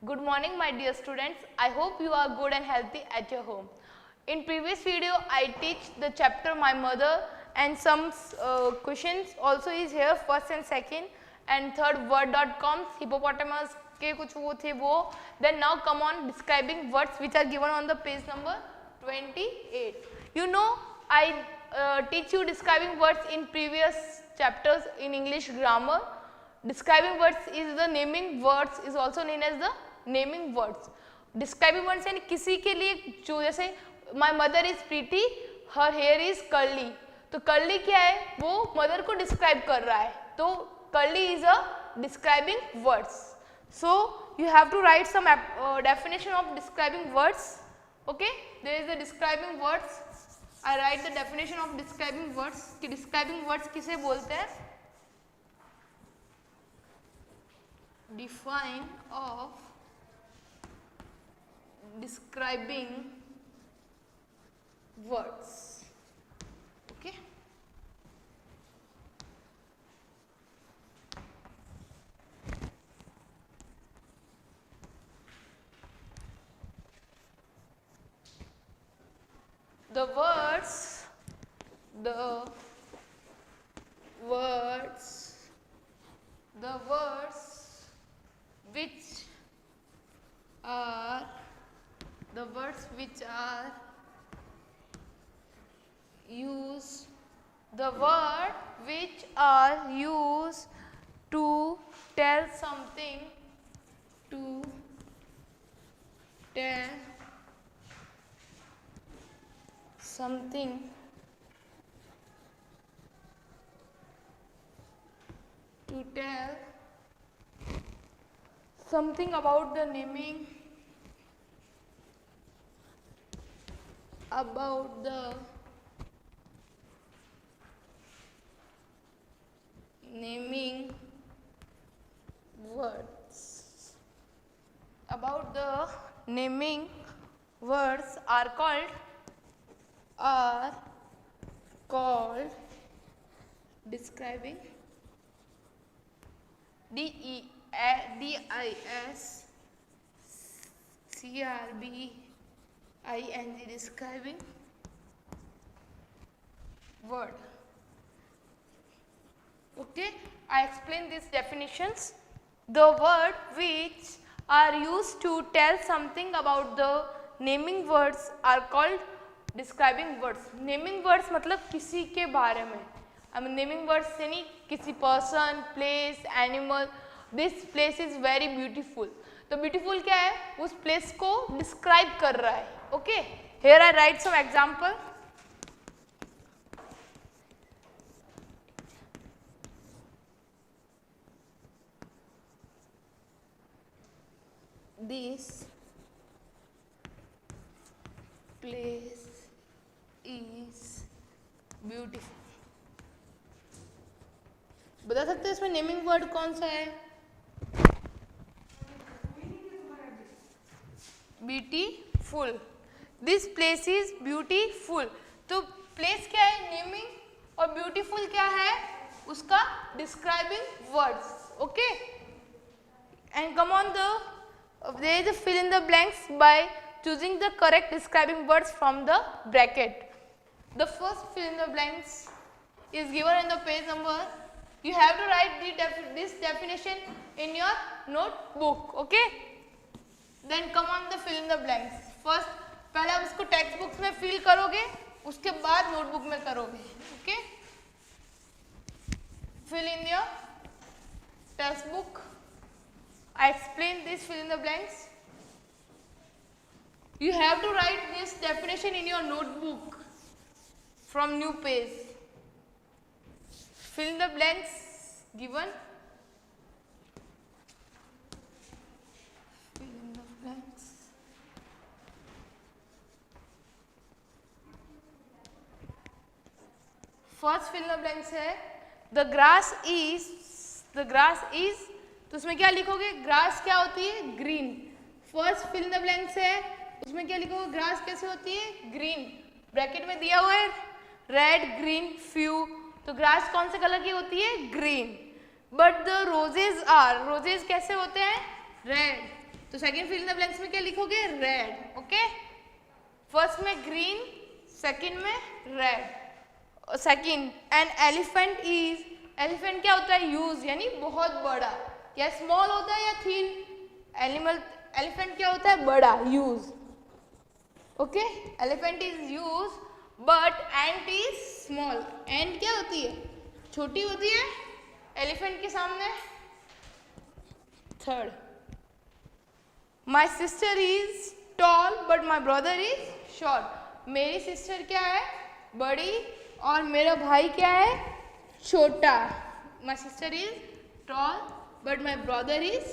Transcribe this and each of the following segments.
Good morning my dear students. I hope you are good and healthy at your home. In previous video I teach the chapter My Mother and some questions also is here, first and second and third word.com hippopotamus के कुछ वो थे वो. Then now come on describing words which are given on the page number 28. You know I teach you describing words in previous chapters in English grammar. Describing words is the naming words is also known as the naming words. Describing words यानी किसी के लिए जो जैसे my mother is pretty, her hair is curly. तो curly क्या है? वो mother को describe कर रहा है. तो curly is a describing words. So you have to write some definition of describing words. Okay? There is the describing words. I write the definition of describing words. कि describing words किसे बोलते हैं? Define of describing words. Okay. The words which are used to tell something about the naming words. About the naming words are called describing. DISCRBING describing word. Okay, I explain these definitions. The word which are used to tell something about the naming words are called describing words. Naming words मतलब किसी के बारे में. I mean naming words यानी किसी person, place, animal. This place is very beautiful. तो beautiful क्या है? उस place को describe कर रहा है. Okay. Here I write some example. This place is beautiful. बता सकते हैं इसमें नेमिंग वर्ड कौन सा है? Beautiful. This place is beautiful. तो प्लेस क्या है? नेमिंग. और ब्यूटीफुल क्या है? उसका describing words. Okay. And come on the there is a fill in the blanks by choosing the correct describing words from the bracket. The first fill in the blanks is given in the page number. You have to write this definition in your notebook. Okay. Then come on the fill in the blanks. First पहले आप इसको text books में fill करोगे, उसके बाद notebook में करोगे. Okay. Fill in your textbook. I explain this fill in the blanks. You have to write this definition in your notebook from new page. Fill in the blanks given. Fill in the blanks. First fill in the blanks है the grass is तो उसमें क्या लिखोगे? Grass क्या होती है? Green. First fill in the blanks है उसमें क्या लिखोगे? ग्रास कैसे होती है? ग्रीन. ब्रैकेट में दिया हुआ है रेड, ग्रीन, फ्यू. तो ग्रास कौन से कलर की होती है? Green. But the roses are, roses कैसे होते हैं? रेड. तो second fill in the blanks में क्या लिखोगे? रेड. ओके, फर्स्ट में ग्रीन, सेकंड में red. Second, an elephant is, elephant क्या होता है? यूज, यानी बहुत बड़ा. या स्मॉल होता है या थिन? एनिमल, एलिफेंट क्या होता है? बड़ा, huge. Okay, elephant is huge but ant is small. Ant क्या होती है? छोटी होती है एलिफेंट के सामने. Third, my sister is tall but my brother is short. मेरी सिस्टर क्या है? बड़ी, और मेरा भाई क्या है? छोटा. My sister is tall but my brother is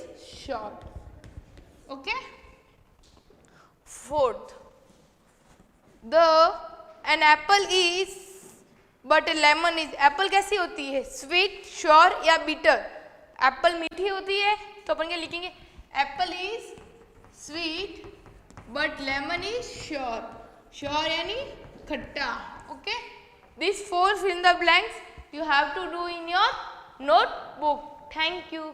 short. Okay. Fourth, the an apple is but a lemon is. Apple कैसी होती है? स्वीट, श्योर या बिटर? एप्पल मीठी होती है तो अपन क्या लिखेंगे? Apple is sweet but lemon is sure. Sure यानी खट्टा. Okay, this 4 fill in the blanks you have to do in your notebook. Thank you.